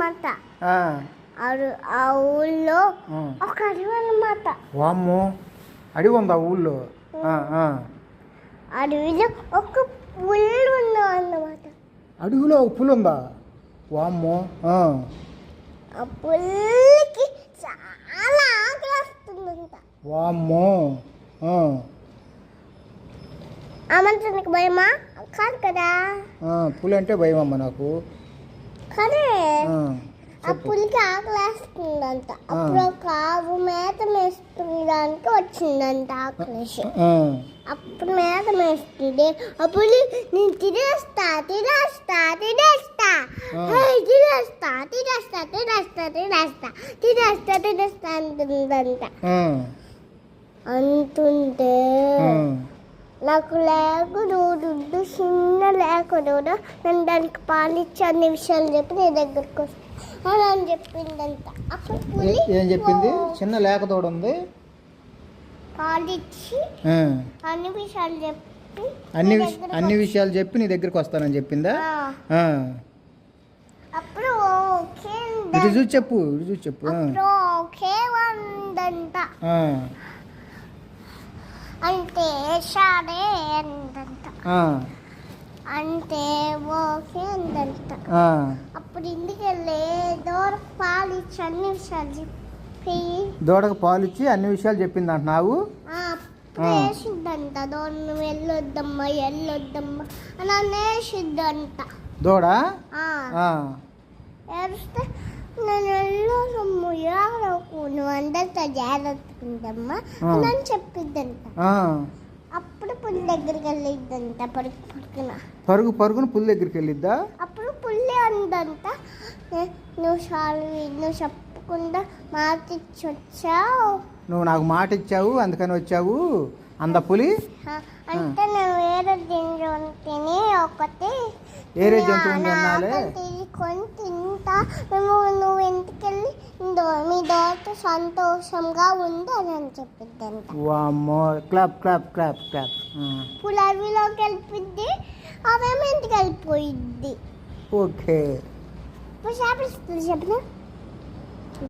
అన్నమాట. ఆ ఊళ్ళో ఒక అడవి అన్నమాట. వామ్మో, అడవి ఉందా ఊళ్ళో? అడవిలో ఒక పుల్లు ఉందా అన్నమాట. అడవిలో ఒక పులి ఉందా? వామ్మో. ఆ పుల్లికి చాలా ఆకలి వస్తుందంట. వామ్మో. అమంతనికి భయమా? కాదు కదా. పులి అంటే భయం అమ్మ నాకు. కానీ ఆ పులికి ఆకలి వేస్తుందంట. అప్పుడు ఒక ఆవు మేత మేస్తుండడానికి వచ్చిందంట ఆకలేసి. అప్పుడు మేత మేస్తుంది. ఆ పులి నేను తినేస్తా తినేస్తా తినేస్తా తినేస్తా తినేస్తా తినేస్తా తినేస్తా తినేస్తా తినేస్తా అంటుందంట. అంటుంటే నాకు లేకుడు చిన్న లేకుడు నేను దానికి పాలిచ్చి అన్ని విషయాలు చెప్పి నీ దగ్గరకు వస్తా అలా అని చెప్పిందంట. అప్పుడు పులి ఏం చెప్పింది? చిన్న లేకతోడు ఉంది, పాలిచ్చి అన్ని విషయాలు చెప్పి అన్ని విషయాలు చెప్పి నీ దగ్గరకు వస్తానని చెప్పిందా? అప్పుడు ఓకే ఇటు చూసి చెప్పు, ఇటు చూసి చెప్పు. ఓకే అందంట. అంటే సరే అందంట. అంటే ఓకే అందంట. అప్పుడు ఇంటికి వెళ్ళి దూడకు పాలు ఇచ్చి అన్ని విషయాలు చెప్పి దూడకు పాలు ఇచ్చి అన్ని విషయాలు చెప్పింది అంటున్నావు. వేసిద్దంట. దూడను వెళ్ళొద్దమ్మా వెళ్ళొద్దమ్మా అని అనేసిద్దంట దూడ. ఏడిస్తే నేను వెళ్ళాలమ్మా ఏడకు నువ్వు అందరితో జాగ్రత్తకుందమ్మా అని చెప్పిద్దంట. అప్పుడు పులి దగ్గరికి వెళ్ళిద్దంట. పరుగున పులి దగ్గరికి వెళ్ళిద్దా? అప్పుడు పులి అందంట నువ్వు చెప్పకుండా మాట ఇచ్చి వచ్చావు, నువ్వు నాకు మాట ఇచ్చావు అందుకని వచ్చావు అంద పులి. అంటే నేను వేరే జంతువుని తిని ఒకటి వేరే జంతువుని తినాలి కొని తింటా. నువ్వు ఇంటికెళ్ళి మీ దోట సంతోషంగా ఉంది అని చెప్పిద్దంట. వామ్మో, క్లాప్ క్లాప్ క్లాప్ క్లాప్. పులి అడవిలోకి వెళ్ళిపోద్ది, అవేమో ఇంటికి వెళ్ళిపోయిద్ది. ఓకే చెప్పిన